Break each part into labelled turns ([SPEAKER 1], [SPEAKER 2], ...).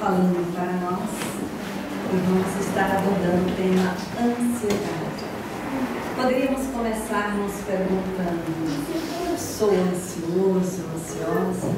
[SPEAKER 1] falando para nós e vamos estar abordando o tema ansiedade. Poderíamos começar nos perguntando: eu sou ansioso, ansiosa?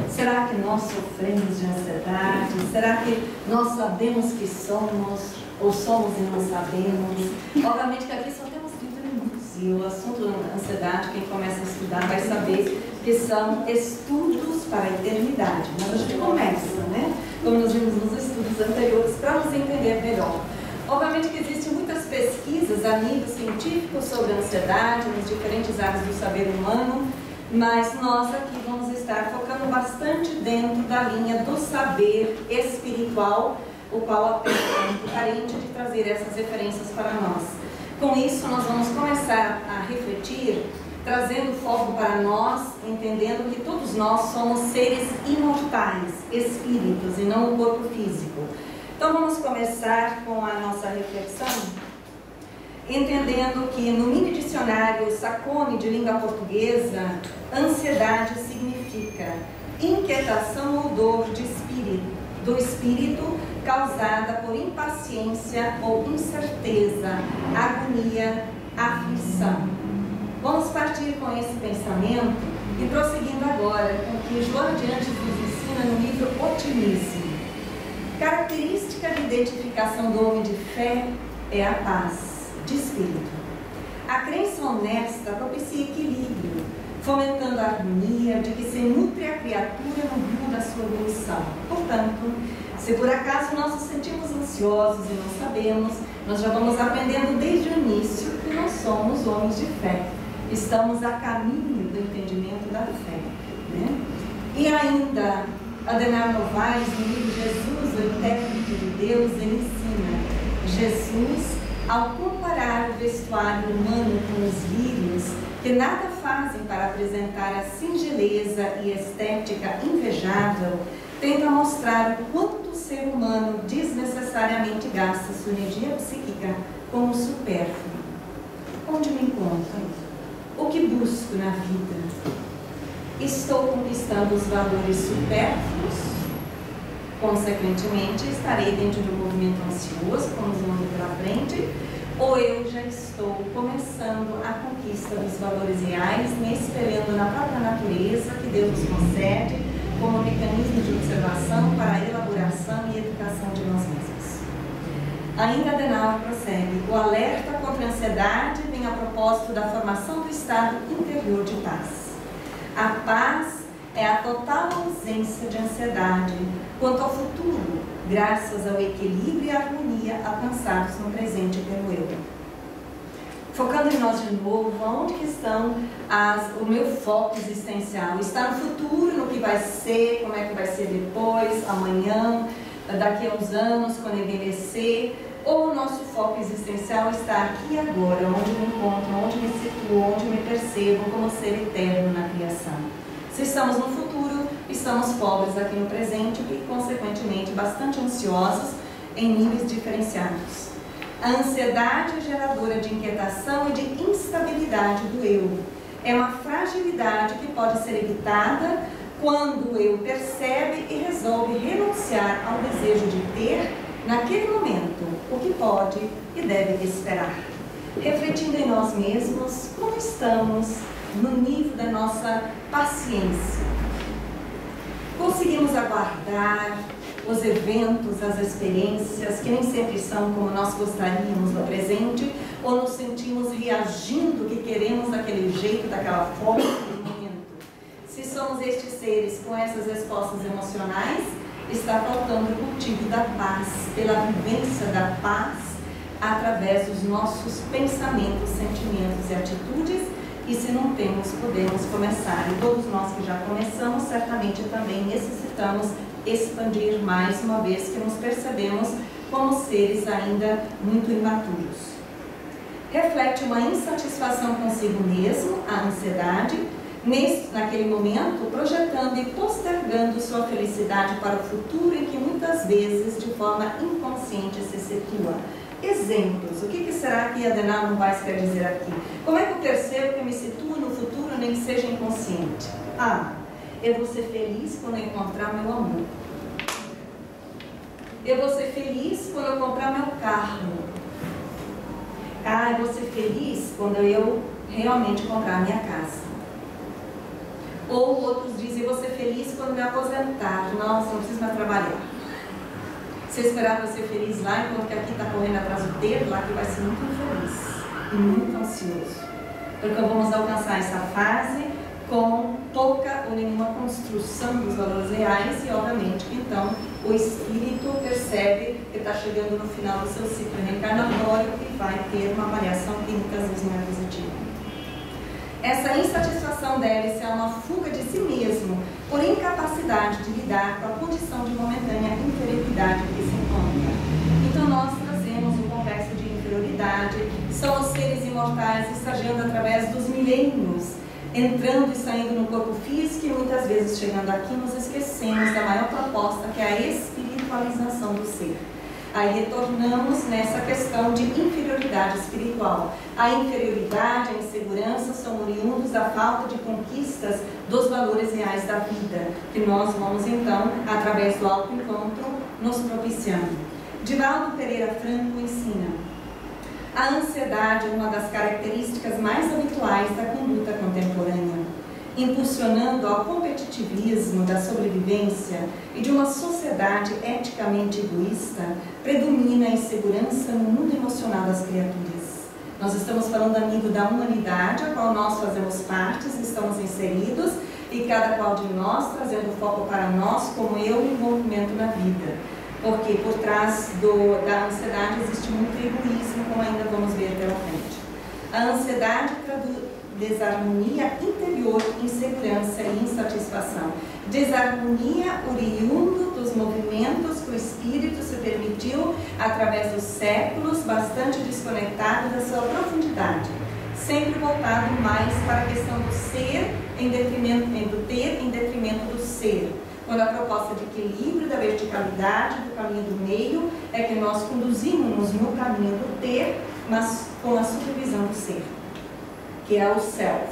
[SPEAKER 1] Será que nós sofremos de ansiedade? Será que nós sabemos que somos ou somos e não sabemos? Obviamente que aqui só temos 30 minutos e o assunto da ansiedade, quem começa a estudar vai saber que são estudos para a eternidade. Mas a gente começa, né? Como nós vimos nos estudos anteriores, para nos entender melhor. Obviamente que existem muitas pesquisas a nível científico sobre a ansiedade, nas diferentes áreas do saber humano, mas nós aqui vamos estar focando bastante dentro da linha do saber espiritual, o qual apenas é muito carente de trazer essas referências para nós. Com isso, nós vamos começar a refletir, trazendo foco para nós, entendendo que todos nós somos seres imortais, espíritos, e não o corpo físico. Então vamos começar com a nossa reflexão, entendendo que no mini dicionário Sacone de língua portuguesa, ansiedade significa inquietação ou dor do espírito causada por impaciência ou incerteza, agonia, aflição. Vamos partir com esse pensamento e prosseguindo agora com o que Joana de Anjos nos ensina no livro Otimismo. Característica de identificação do homem de fé é a paz de espírito. A crença honesta propicia equilíbrio, fomentando a harmonia de que se nutre a criatura no rumo da sua evolução. Portanto, se por acaso nós nos sentimos ansiosos e não sabemos, nós já vamos aprendendo desde o início que nós somos homens de fé. Estamos a caminho do entendimento da fé, né? E ainda, Adenauer Novaes, no livro Jesus, o Intérprete de Deus, ele ensina: Jesus, ao comparar o vestuário humano com os lírios, que nada fazem para apresentar a singeleza e estética invejável, tenta mostrar o quanto o ser humano desnecessariamente gasta sua energia psíquica como supérfluo. Onde me encontro? O que busco na vida? Estou conquistando os valores supérfluos? Consequentemente, estarei dentro de um movimento ansioso, como nos manda pela frente, ou eu já estou começando a conquista dos valores reais, me espelhando na própria natureza que Deus nos concede como mecanismo de observação para a elaboração e educação de nós mesmos. Ainda Adenauer prossegue: o alerta contra a ansiedade vem a propósito da formação do estado interior de paz. A paz é a total ausência de ansiedade quanto ao futuro, graças ao equilíbrio e harmonia alcançados no presente pelo eu. Focando em nós de novo, onde que estão o meu foco existencial? Está no futuro, no que vai ser, como é que vai ser depois, amanhã, daqui a uns anos, quando envelhecer? Ou o nosso foco existencial está aqui e agora, onde me encontro, onde me situo, onde me percebo como ser eterno na criação? Se estamos no futuro, estamos pobres aqui no presente e, consequentemente, bastante ansiosos em níveis diferenciados. A ansiedade é geradora de inquietação e de instabilidade do eu. É uma fragilidade que pode ser evitada quando o eu percebe e resolve renunciar ao desejo de ter, naquele momento, o que pode e deve esperar. Refletindo em nós mesmos, como estamos no nível da nossa paciência? Conseguimos aguardar os eventos, as experiências, que nem sempre são como nós gostaríamos no presente, ou nos sentimos reagindo que queremos daquele jeito, daquela forma, naquele momento? Se somos estes seres com essas respostas emocionais, está faltando o cultivo da paz, pela vivência da paz, através dos nossos pensamentos, sentimentos e atitudes. E se não temos, podemos começar. E todos nós que já começamos, certamente também necessitamos expandir mais, uma vez que nos percebemos como seres ainda muito imaturos. Reflete uma insatisfação consigo mesmo, a ansiedade, naquele momento, projetando e postergando sua felicidade para o futuro, em que muitas vezes, de forma inconsciente, se situa. Exemplos. O que será que Adenauer Novaes quer dizer aqui? Como é que eu percebo que eu me situo no futuro, nem que seja inconsciente? Eu vou ser feliz quando eu encontrar meu amor. Eu vou ser feliz quando eu comprar meu carro. Ah, eu vou ser feliz quando eu realmente comprar minha casa. Ou outros dizem, eu vou ser feliz quando me aposentar. Nossa, não preciso mais trabalhar. Se eu esperar para ser feliz lá, enquanto que aqui está correndo atrás do dedo, lá que vai ser muito infeliz e muito ansioso. Porque vamos alcançar essa fase com pouca ou nenhuma construção dos valores reais e, obviamente, então, o espírito percebe que está chegando no final do seu ciclo reencarnatório e vai ter uma avaliação que muitas vezes não é positiva. Essa insatisfação deve-se a uma fuga de si mesmo por incapacidade de lidar com a condição de momentânea inferioridade que se encontra. Então nós trazemos um complexo de inferioridade, somos seres imortais estagiando através dos milênios, entrando e saindo no corpo físico e muitas vezes chegando aqui nos esquecemos da maior proposta, que é a espiritualização do ser. Aí retornamos nessa questão de inferioridade espiritual. A inferioridade, a insegurança são oriundos da falta de conquistas dos valores reais da vida, que nós vamos então, através do autoencontro, nos propiciando. Divaldo Pereira Franco ensina: a ansiedade é uma das características mais habituais da conduta contemporânea, impulsionando ao competitivismo da sobrevivência e de uma sociedade eticamente egoísta, predomina a insegurança no mundo emocional das criaturas. Nós estamos falando, amigo, da humanidade, a qual nós fazemos parte, estamos inseridos, e cada qual de nós trazendo foco para nós como eu e envolvimento na vida. Porque por trás da ansiedade existe muito egoísmo, como ainda vamos ver pela frente. A ansiedade traduz desarmonia interior, insegurança e insatisfação. Desarmonia oriundo dos movimentos que o espírito se permitiu através dos séculos, bastante desconectado da sua profundidade, sempre voltado mais para a questão do ser em detrimento do ter, em detrimento do ser. Quando a proposta de equilíbrio, da verticalidade, do caminho do meio, é que nós conduzimos no caminho do ter, mas com a supervisão do ser, que é o self.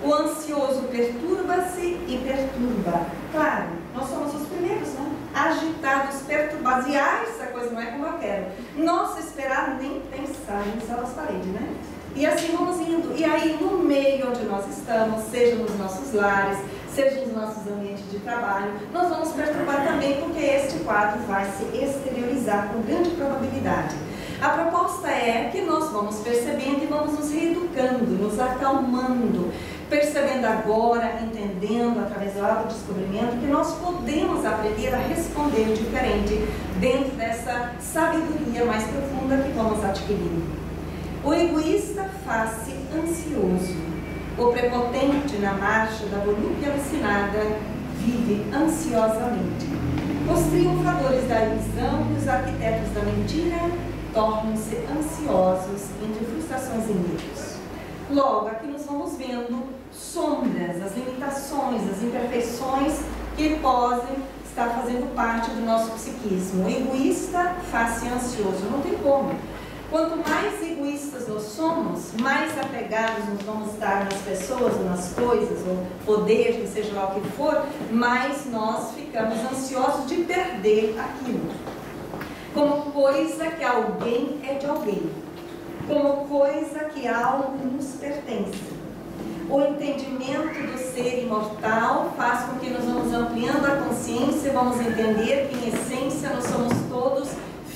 [SPEAKER 1] O ansioso perturba-se e perturba. Claro, nós somos os primeiros, né? Agitados, perturbados. E essa coisa não é como eu quero. Nossa, esperar nem pensar em sal as paredes, né? E assim vamos indo. E aí, no meio onde nós estamos, seja nos nossos lares, seja nos nossos ambientes de trabalho, nós vamos perturbar também, porque este quadro vai se exteriorizar com grande probabilidade. A proposta é que nós vamos percebendo e vamos nos reeducando, nos acalmando, percebendo agora, entendendo através do autodescobrimento que nós podemos aprender a responder diferente dentro dessa sabedoria mais profunda que vamos adquirindo. O egoísta faz-se ansioso. O prepotente na marcha da volúpia alucinada vive ansiosamente. Os triunfadores da ilusão e os arquitetos da mentira tornam-se ansiosos entre frustrações e medos. Logo, aqui nós vamos vendo sombras, as limitações, as imperfeições que podem estar fazendo parte do nosso psiquismo. O egoísta faz-se ansioso, não tem como. Quanto mais egoístas nós somos, mais apegados nós vamos estar nas pessoas ou nas coisas, ou poder, que seja lá o que for, mais nós ficamos ansiosos de perder aquilo. Como coisa que alguém é de alguém, como coisa que algo nos pertence. O entendimento do ser imortal faz com que nós vamos ampliando a consciência e vamos entender que, em essência, nós somos todos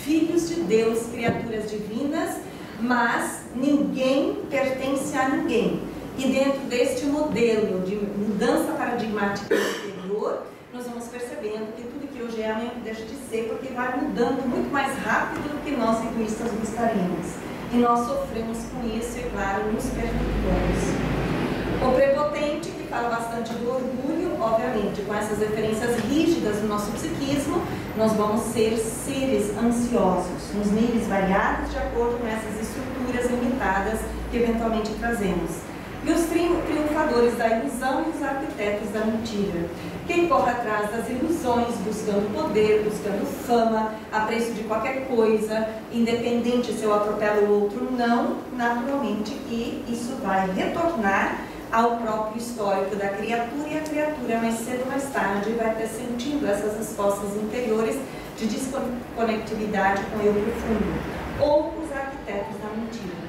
[SPEAKER 1] filhos de Deus, criaturas divinas, mas ninguém pertence a ninguém. E dentro deste modelo de mudança paradigmática interior, nós vamos percebendo que tudo que hoje é amanhã deixa de ser, porque vai mudando muito mais rápido do que nós egoístas gostaríamos. E nós sofremos com isso e, claro, nos perturbamos. O prepotente, que fala bastante do orgulho, obviamente, com essas referências rígidas do nosso psiquismo, nós vamos ser seres ansiosos, nos níveis variados, de acordo com essas estruturas limitadas que eventualmente trazemos. E os triunfadores da ilusão e os arquitetos da mentira. Quem corre atrás das ilusões, buscando poder, buscando fama, a preço de qualquer coisa, independente se eu atropelo o outro, não, naturalmente que isso vai retornar ao próprio histórico da criatura, e a criatura mais cedo ou mais tarde vai ter sentindo essas respostas interiores de desconectividade com o eu profundo, ou os arquitetos da mentira.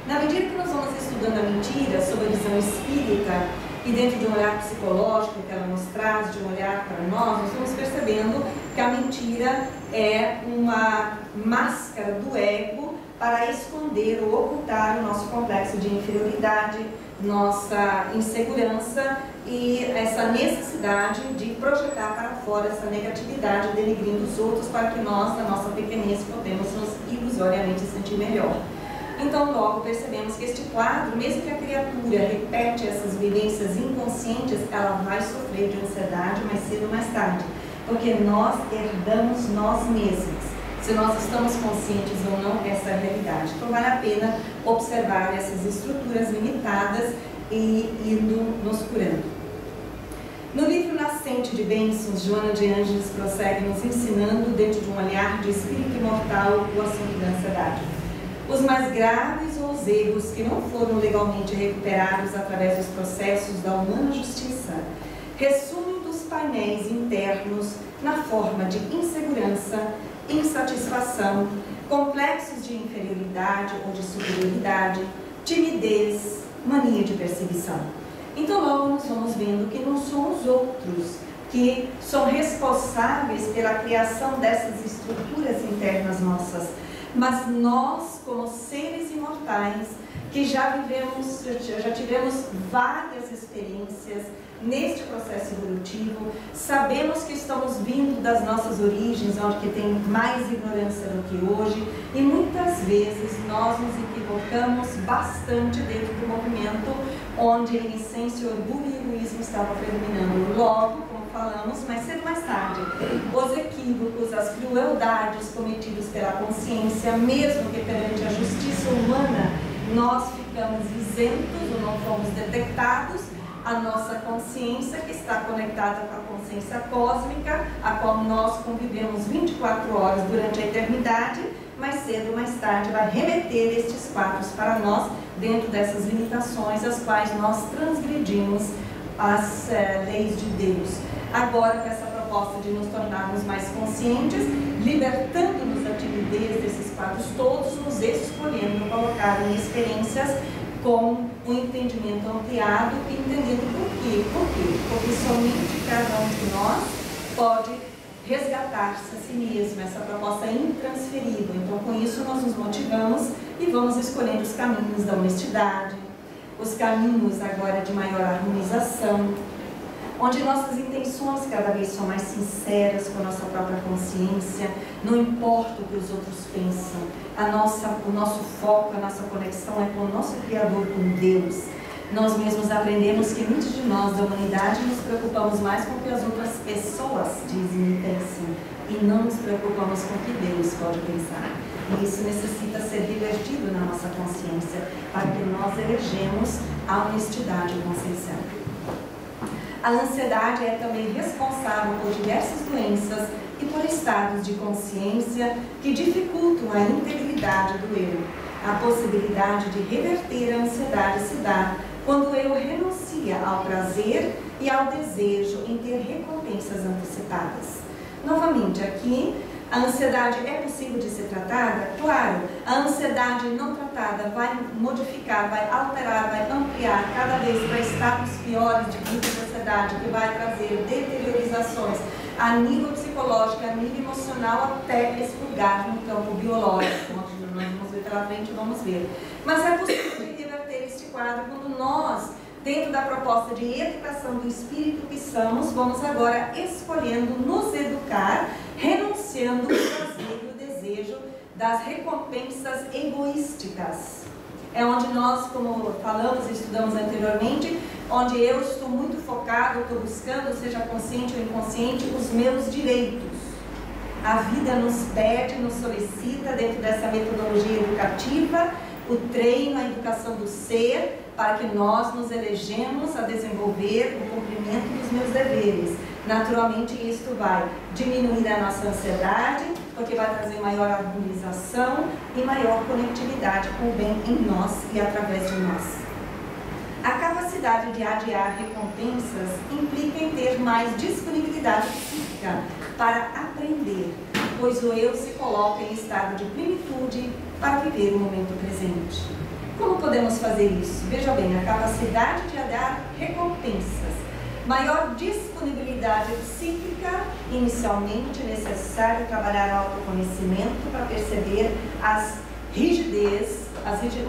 [SPEAKER 1] Na medida que nós vamos estudando a mentira sob a visão espírita e dentro de um olhar psicológico que ela nos traz, de um olhar para nós vamos percebendo que a mentira é uma máscara do ego para esconder ou ocultar o nosso complexo de inferioridade, nossa insegurança e essa necessidade de projetar para fora essa negatividade, denegrindo os outros para que nós, na nossa pequenez, podemos nos ilusoriamente sentir melhor. Então, logo percebemos que este quadro, mesmo que a criatura repete essas vivências inconscientes, ela vai sofrer de ansiedade mais cedo ou mais tarde, porque nós herdamos nós mesmos. Se nós estamos conscientes ou não dessa realidade. Então, vale a pena observar essas estruturas limitadas e indo nos curando. No livro Nascente de Bênçãos, Joana de Ângeles prossegue nos ensinando, dentro de um olhar de espírito imortal, o assunto da ansiedade. Os mais graves ou os erros que não foram legalmente recuperados através dos processos da humana justiça ressumem dos painéis internos na forma de insegurança, insatisfação, complexos de inferioridade ou de superioridade, timidez, mania de perseguição. Então logo nós vamos vendo que não são os outros que são responsáveis pela criação dessas estruturas internas nossas, mas nós, como seres imortais, que já tivemos várias experiências neste processo evolutivo, sabemos que estamos vindo das nossas origens, onde que tem mais ignorância do que hoje, e muitas vezes nós nos equivocamos bastante dentro do movimento, onde a inocência, o orgulho e o egoísmo estavam predominando. Logo, como falamos, mais cedo ou mais tarde, os equívocos, as crueldades cometidas pela consciência, mesmo que perante a justiça humana, nós ficamos isentos ou não fomos detectados. A nossa consciência, que está conectada com a consciência cósmica, a qual nós convivemos 24 horas durante a eternidade, mais cedo ou mais tarde vai remeter estes quadros para nós, dentro dessas limitações, as quais nós transgredimos as leis de Deus. Agora, com essa proposta de nos tornarmos mais conscientes, libertando-nos da timidez desses quadros todos, nos escolhendo colocar em experiências com um entendimento ampliado e entendendo por quê. Por quê? Porque somente cada um de nós pode resgatar-se a si mesmo, essa proposta é intransferível. Então, com isso, nós nos motivamos e vamos escolhendo os caminhos da honestidade, os caminhos agora de maior harmonização, onde nossas intenções cada vez são mais sinceras com a nossa própria consciência, não importa o que os outros pensam, o nosso foco, a nossa conexão é com o nosso Criador, com Deus. Nós mesmos aprendemos que muitos de nós da humanidade nos preocupamos mais com o que as outras pessoas dizem e pensam, e não nos preocupamos com o que Deus pode pensar. E isso necessita ser revertido na nossa consciência, para que nós elegemos a honestidade consciencial. A ansiedade é também responsável por diversas doenças e por estados de consciência que dificultam a integridade do eu. A possibilidade de reverter a ansiedade se dá quando o eu renuncia ao prazer e ao desejo em ter recompensas antecipadas. Novamente, aqui, a ansiedade é possível de ser tratada? Claro, a ansiedade não tratada vai modificar, vai alterar, vai ampliar cada vez para estados piores de vida da sociedade, que vai trazer deteriorizações a nível psicológico, a nível emocional, até expurgar no campo biológico, onde nós vamos ver pela frente, vamos ver. Mas é possível reverter este quadro quando nós, dentro da proposta de educação do espírito que somos, vamos agora escolhendo nos educar, renunciando ao prazer e o desejo das recompensas egoísticas. É onde nós, como falamos e estudamos anteriormente, onde eu estou muito focado, estou buscando, seja consciente ou inconsciente, os meus direitos. A vida nos pede, nos solicita, dentro dessa metodologia educativa, o treino, a educação do ser, para que nós nos elegemos a desenvolver o cumprimento dos meus deveres. Naturalmente, isto vai diminuir a nossa ansiedade, porque vai trazer maior harmonização e maior conectividade com o bem em nós e através de nós. A capacidade de adiar recompensas implica em ter mais disponibilidade psíquica para aprender, pois o eu se coloca em estado de plenitude para viver o momento presente. Como podemos fazer isso? Veja bem, a capacidade de dar recompensas, maior disponibilidade psíquica, inicialmente necessário trabalhar o autoconhecimento para perceber as rigidez,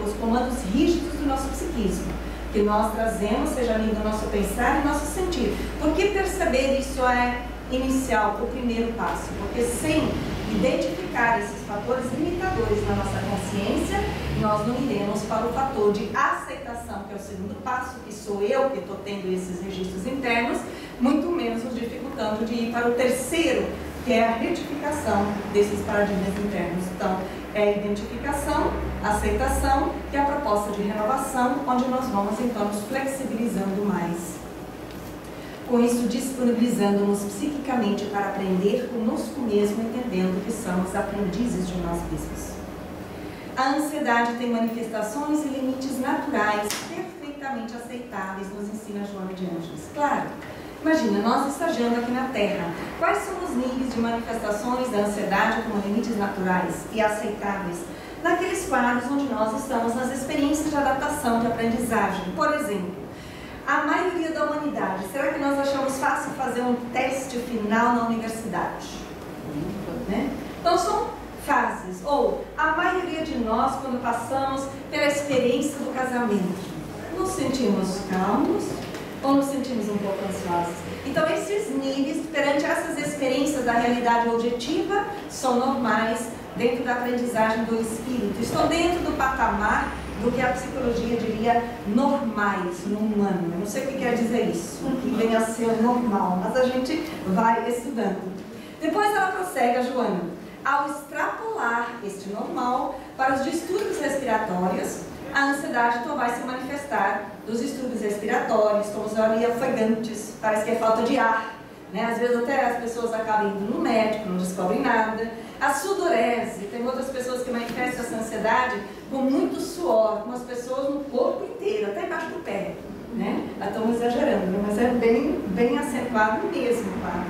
[SPEAKER 1] os comandos rígidos do nosso psiquismo, que nós trazemos, seja ali do nosso pensar e nosso sentir. Por que perceber isso é inicial, o primeiro passo? Porque sem identificar esses fatores limitadores na nossa consciência, nós não iremos para o fator de aceitação, que é o segundo passo, que sou eu que estou tendo esses registros internos, muito menos nos dificultando de ir para o terceiro, que é a retificação desses paradigmas internos. Então, é a identificação, a aceitação e a proposta de renovação, onde nós vamos então nos flexibilizando mais. Com isso, disponibilizando-nos psiquicamente para aprender conosco mesmo, entendendo que somos aprendizes de nós mesmos. A ansiedade tem manifestações e limites naturais perfeitamente aceitáveis, nos ensina Joana de Ângeles. Claro, imagina, nós estagiando aqui na Terra, quais são os níveis de manifestações da ansiedade como limites naturais e aceitáveis? Naqueles quadros onde nós estamos nas experiências de adaptação, de aprendizagem. Por exemplo, a maioria da humanidade, será que nós achamos fácil fazer um teste final na universidade? Né? Então são fases. Ou a maioria de nós, quando passamos pela experiência do casamento, nos sentimos calmos ou nos sentimos um pouco ansiosos? Então esses níveis, perante essas experiências da realidade objetiva, são normais dentro da aprendizagem do espírito. Estão dentro do patamar do que a psicologia diria normais no humano. Eu não sei o que quer dizer isso, que vem a ser normal, mas a gente vai estudando. Depois ela prossegue, a Joana, ao extrapolar este normal para os distúrbios respiratórios, a ansiedade então vai se manifestar dos distúrbios respiratórios, estamos ali afagantes, parece que é falta de ar, né? Às vezes até as pessoas acabam indo no médico, não descobrem nada. A sudorese, tem outras pessoas que manifestam essa ansiedade com muito suor, com as pessoas no corpo inteiro, até embaixo do pé, né? Estamos exagerando, mas é bem acentuado mesmo, tá?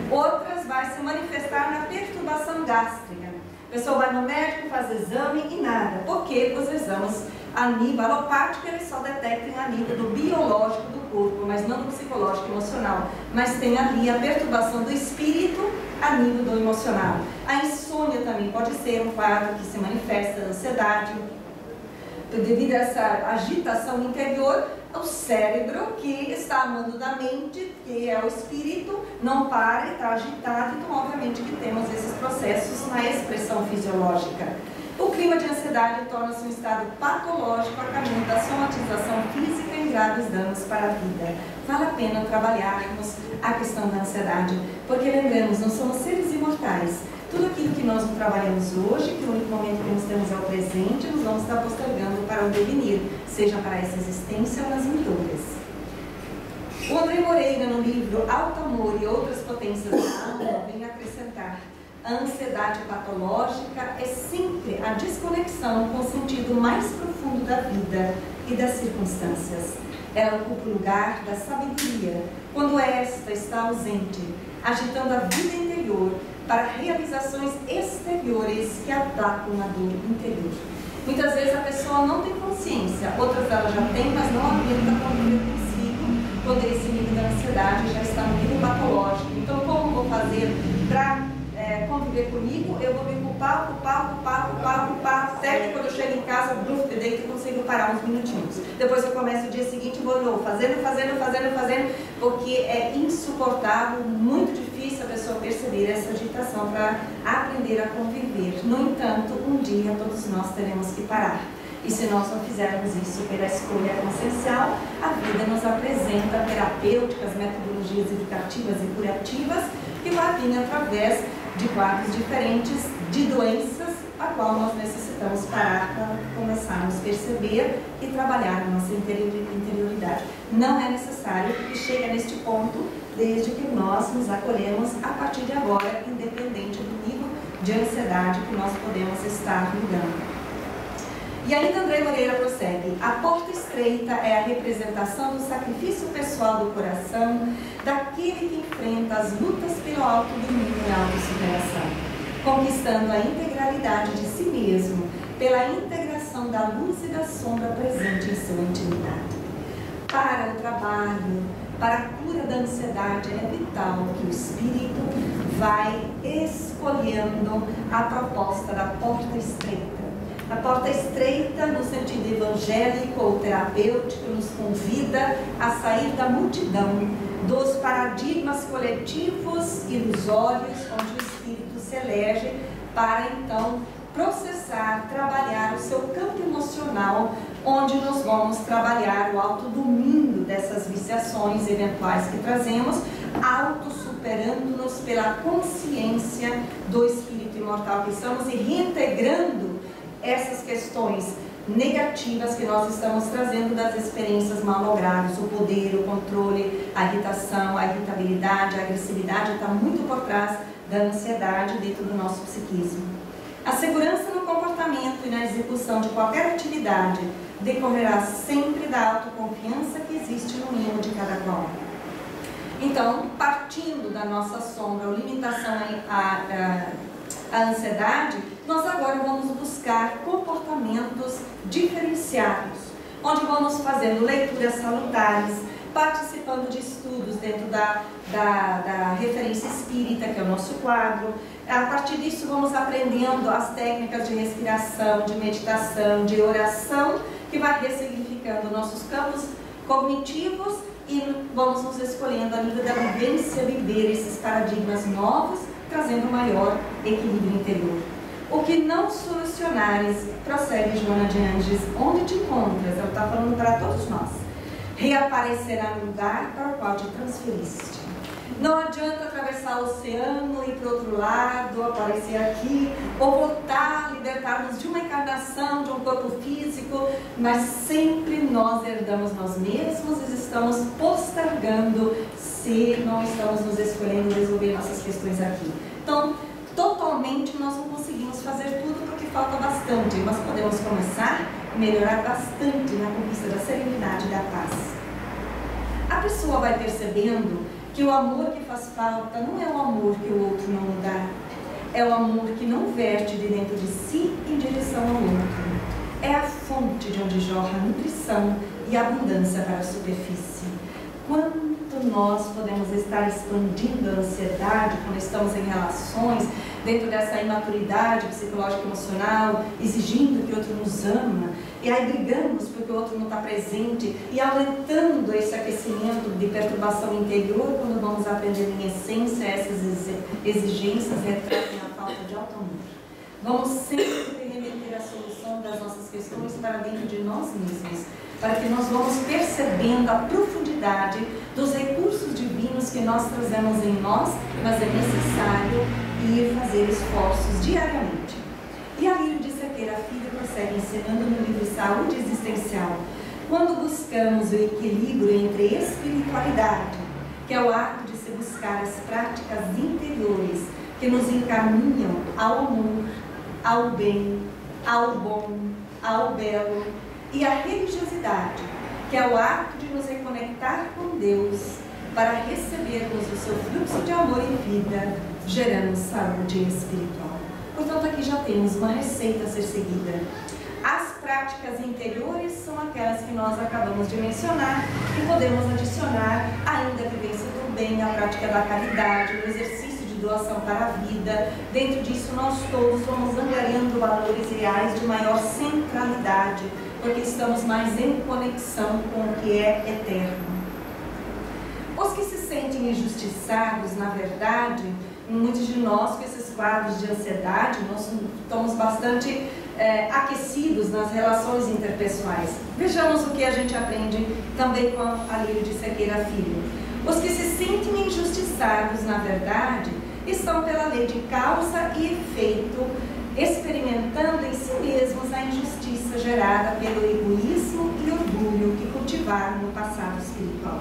[SPEAKER 1] Outras vai se manifestar na perturbação gástrica. A pessoa vai no médico, faz exame e nada. Porque os exames a nível alopático, eles só detectam a nível do biológico do corpo, mas não do psicológico e emocional. Mas tem ali a perturbação do espírito a nível do emocional. A insônia também pode ser um quadro que se manifesta na ansiedade. Devido a essa agitação interior, o cérebro que está amando da mente, que é o espírito, não para e está agitado, então obviamente que temos esses processos na expressão fisiológica. O clima de ansiedade torna-se um estado patológico a caminho da somatização física em graves danos para a vida. Vale a pena trabalharmos a questão da ansiedade, porque lembremos, nós somos seres imortais. Tudo aquilo que nós não trabalhamos hoje, que o único momento que nós temos é o presente, nós vamos estar postergando para o devenir, seja para essa existência ou nas vindouras. O André Moreira, no livro Alto Amor e Outras Potências da Alma, vem acrescentar: a ansiedade patológica é sempre a desconexão com o sentido mais profundo da vida e das circunstâncias. Ela ocupa o lugar da sabedoria, quando esta está ausente, agitando a vida interior para realizações exteriores que atacam a dor interior. Muitas vezes a pessoa não tem consciência, outras ela já tem, mas não habilita a conviver consigo, quando esse nível da ansiedade já está no nível patológico. Então, como vou fazer para conviver comigo? Eu vou me culpar, até que quando eu chego em casa, deito e consigo parar uns minutinhos. Depois eu começo o dia seguinte e vou de novo, fazendo, porque é insuportável, muito difícil a pessoa perceber essa agitação para aprender a conviver. No entanto, um dia todos nós teremos que parar. E se nós não fizermos isso pela escolha consciencial, a vida nos apresenta terapêuticas, metodologias educativas e curativas que vai vir através de quadros diferentes de doenças, a qual nós necessitamos parar para começarmos a perceber e trabalhar a nossa interioridade. Não é necessário que chegue neste ponto, desde que nós nos acolhemos a partir de agora, independente do nível de ansiedade que nós podemos estar lidando. E ainda André Moreira prossegue: a porta estreita é a representação do sacrifício pessoal do coração, daquele que enfrenta as lutas pelo autodomínio e autossuperação, conquistando a integralidade de si mesmo, pela integração da luz e da sombra presente em sua intimidade. Para o trabalho, para a cura da ansiedade, é vital que o espírito vai escolhendo a proposta da porta estreita. A porta estreita, no sentido evangélico ou terapêutico, nos convida a sair da multidão, dos paradigmas coletivos ilusórios, onde o espírito se elege para então processar, trabalhar o seu campo emocional, onde nós vamos trabalhar o autodomínio dessas viciações eventuais que trazemos, autossuperando-nos pela consciência do espírito imortal que somos e reintegrando essas questões negativas que nós estamos trazendo das experiências mal logradas, o poder, o controle, a irritação, a irritabilidade, a agressividade está muito por trás da ansiedade dentro do nosso psiquismo. A segurança no comportamento e na execução de qualquer atividade decorrerá sempre da autoconfiança que existe no mínimo de cada qual. Então, partindo da nossa sombra ou limitação à ansiedade, nós agora vamos buscar comportamentos diferenciados, onde vamos fazendo leituras salutares, participando de estudos dentro da referência espírita, que é o nosso quadro. A partir disso, vamos aprendendo as técnicas de respiração, de meditação, de oração, que vai ressignificando nossos campos cognitivos e vamos nos escolhendo a nível da vivência, viver esses paradigmas novos, trazendo maior equilíbrio interior. O que não solucionares, prossegue Joana de Anges, onde te encontras, ela está falando para todos nós, reaparecerá no lugar para o qual te transferiste. Não adianta atravessar o oceano, ir para o outro lado, aparecer aqui, ou voltar, libertar-nos de uma encarnação, de um corpo físico, mas sempre nós herdamos nós mesmos e estamos postergando se não estamos nos escolhendo resolver nossas questões aqui. Então, totalmente nós não conseguimos fazer tudo porque falta bastante, mas podemos começar a melhorar bastante na conquista da serenidade e da paz. A pessoa vai percebendo que o amor que faz falta não é o amor que o outro não dá, é o amor que não verte de dentro de si em direção ao outro. É a fonte de onde jorra a nutrição e a abundância para a superfície. Quanto nós podemos estar expandindo a ansiedade quando estamos em relações, dentro dessa imaturidade psicológica e emocional, exigindo que o outro nos ama, e aí brigamos porque o outro não está presente, e aumentando esse aquecimento de perturbação interior, quando vamos aprender em essência essas exigências retratam a falta de auto-amor. Vamos sempre remeter a solução das nossas questões para dentro de nós mesmos, para que nós vamos percebendo a profundidade dos recursos divinos que nós trazemos em nós, mas é necessário ir fazer esforços diariamente. E a Lírio de Cerqueira Filho prossegue ensinando no livro Saúde Existencial: quando buscamos o equilíbrio entre espiritualidade, que é o ato de se buscar as práticas interiores que nos encaminham ao amor, ao bem, ao bom, ao belo, e a religiosidade, que é o ato de nos reconectar com Deus para recebermos o seu fluxo de amor e vida, gerando saúde espiritual. Portanto, aqui já temos uma receita a ser seguida. As práticas interiores são aquelas que nós acabamos de mencionar e podemos adicionar ainda a vivência do bem, a prática da caridade, o exercício de doação para a vida. Dentro disso, nós todos vamos angariando valores reais de maior centralidade, porque estamos mais em conexão com o que é eterno. Os que se sentem injustiçados, na verdade, muitos de nós com esses quadros de ansiedade, nós estamos bastante aquecidos nas relações interpessoais. Vejamos o que a gente aprende também com a Lírio de Cerqueira Filho. Os que se sentem injustiçados, na verdade, estão pela lei de causa e efeito, experimentando em si mesmos a injustiça gerada pelo egoísmo e orgulho que cultivaram no passado espiritual.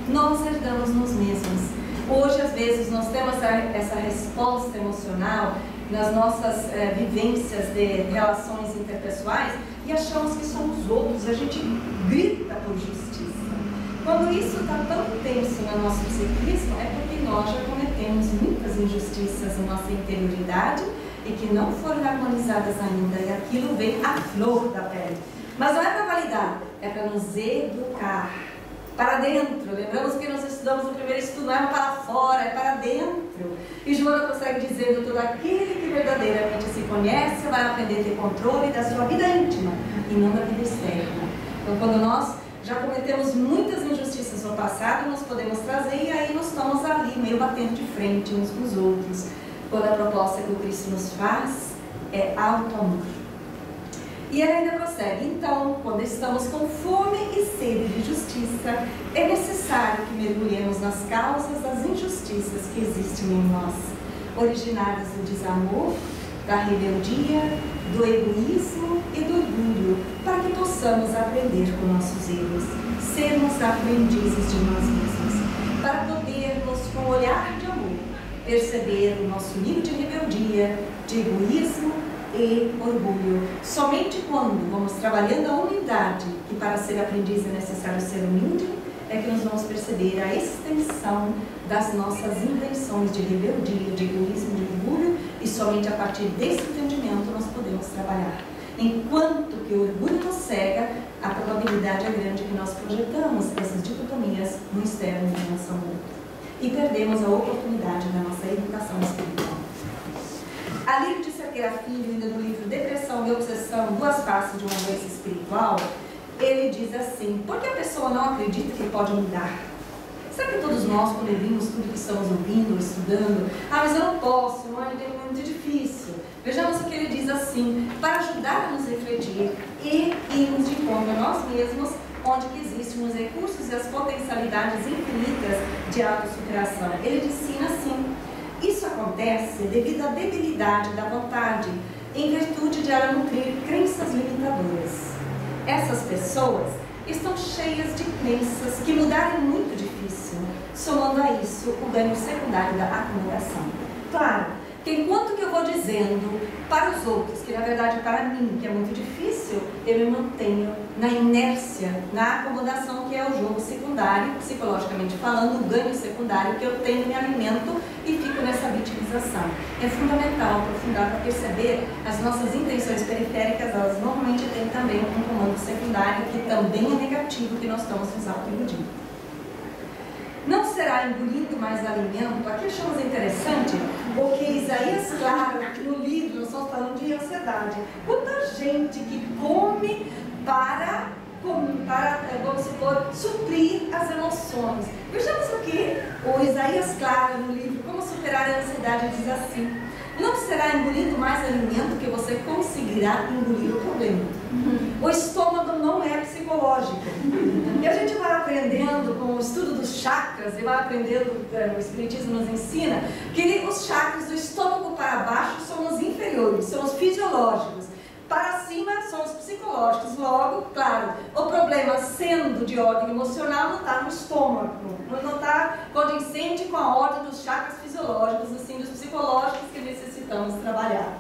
[SPEAKER 1] Nós herdamos nós mesmos. Hoje, às vezes, nós temos essa resposta emocional nas nossas vivências de relações interpessoais, e achamos que somos outros, a gente grita por justiça. Quando isso está tão intenso no nosso psiquismo, é porque nós já cometemos muitas injustiças na nossa interioridade e que não foram harmonizadas ainda, e aquilo vem à flor da pele. Mas não é para validar, é para nos educar para dentro. Lembramos que nós estudamos no primeiro estudo, não é para fora, é para dentro. E Joana consegue dizer: todo aquele que verdadeiramente se conhece vai aprender a ter controle da sua vida íntima e não da vida externa. Então, quando nós já cometemos muitas injustiças no passado, nós podemos trazer, e aí nós estamos ali, meio batendo de frente uns com os outros, quando a proposta que o Cristo nos faz é auto-amor. E ele ainda prossegue: então, quando estamos com fome e sede de justiça, é necessário que mergulhemos nas causas das injustiças que existem em nós, originadas do desamor, da rebeldia, do egoísmo e do orgulho, para que possamos aprender com nossos erros, sermos aprendizes de nós mesmos, para podermos, com um olhar de amor, perceber o nosso nível de rebeldia, de egoísmo e orgulho. Somente quando vamos trabalhando a humildade, que para ser aprendiz é necessário ser humilde, é que nós vamos perceber a extensão das nossas intenções de rebeldia, de egoísmo, de orgulho, e somente a partir desse entendimento nós podemos trabalhar. Enquanto que o orgulho nos cega, a probabilidade é grande que nós projetamos essas dicotomias no externo de nossa vida e perdemos a oportunidade da nossa educação espiritual. Alírio de Cerqueira Filho, ainda no livro Depressão e Obsessão, Duas Faces de uma Doença Espiritual, ele diz assim: por que a pessoa não acredita que pode mudar? Será que todos nós, quando ouvimos tudo que estamos ouvindo, estudando, mas eu não posso, não é muito difícil. Vejamos o que ele diz assim: para ajudar a nos refletir e irmos de encontro a nós mesmos, onde que existem os recursos e as potencialidades infinitas de autossuperação. Ele ensina assim: isso acontece devido à debilidade da vontade, em virtude de ela nutrir crenças limitadoras. Essas pessoas estão cheias de crenças que mudar é muito difícil, somando a isso o ganho secundário da acomodação. Claro que enquanto que eu vou dizendo para os outros que na verdade para mim que é muito difícil, eu me mantenho na inércia, na acomodação, que é o jogo secundário, psicologicamente falando, o ganho secundário que eu tenho, me alimento e fico nessa vitimização. É fundamental aprofundar para perceber as nossas intenções periféricas, elas normalmente têm também um comando secundário que também é negativo, que nós estamos nos auto-iludindo. Não será engolindo mais alimento. Aqui achamos interessante, porque Isaías, claro, no livro, nós estamos falando de ansiedade. Quanta gente que come para vamos supor, suprir as emoções. Vejamos o que o Isaías, claro, no livro Como Superar a Ansiedade, diz assim: não será engolindo mais alimento que você conseguirá engolir o problema. O estômago não é psicológico. E a gente vai aprendendo com o estudo dos chakras, e vai aprendendo, o Espiritismo nos ensina, que os chakras do estômago para baixo são os inferiores, são os fisiológicos. Para cima são os psicológicos. Logo, claro, o problema sendo de ordem emocional não está no estômago, não está condizente com a ordem dos chakras fisiológicos, assim, dos psicológicos que necessitamos trabalhar.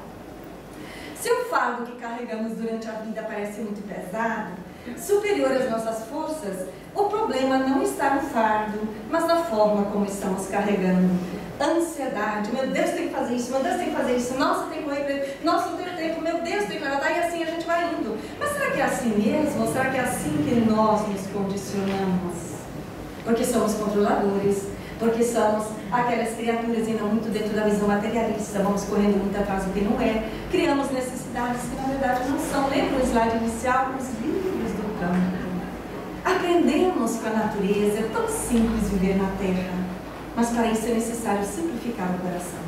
[SPEAKER 1] Se o fardo que carregamos durante a vida parece muito pesado, superior às nossas forças, o problema não está no fardo, mas na forma como estamos carregando. Ansiedade: meu Deus, tem que fazer isso, meu Deus, tem que fazer isso, nossa, tem que correr, nossa, não tenho tempo, meu Deus, tem que levantar, e assim a gente vai indo. Mas será que é assim mesmo? Ou será que é assim que nós nos condicionamos? Porque somos controladores, porque somos aquelas criaturas ainda muito dentro da visão materialista, vamos correndo muito atrás do que não é, criamos necessidades que na verdade não são. Lembra o slide inicial com os livros do campo? Aprendemos com a natureza, é tão simples viver na terra. Mas para isso é necessário simplificar o coração.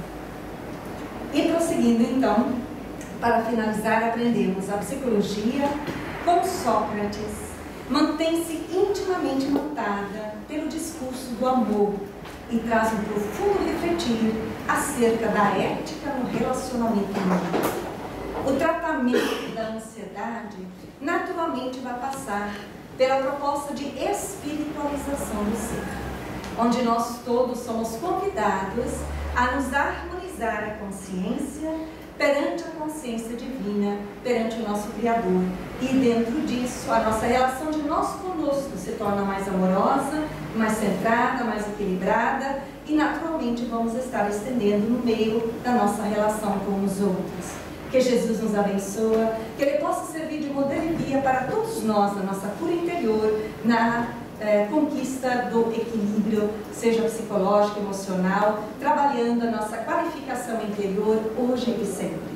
[SPEAKER 1] E prosseguindo então, para finalizar, aprendemos a psicologia com Sócrates. Mantém-se intimamente montada pelo discurso do amor e traz um profundo refletir acerca da ética no relacionamento humano. O tratamento da ansiedade naturalmente vai passar pela proposta de espiritualização do ser, onde nós todos somos convidados a nos harmonizar a consciência perante a consciência divina, perante o nosso Criador. E dentro disso, a nossa relação de nós conosco se torna mais amorosa, mais centrada, mais equilibrada, e naturalmente vamos estar estendendo no meio da nossa relação com os outros. Que Jesus nos abençoe, que Ele possa servir de modelo e guia para todos nós, na nossa cura interior, na conquista do equilíbrio, seja psicológico, emocional, trabalhando a nossa qualificação interior, hoje e sempre.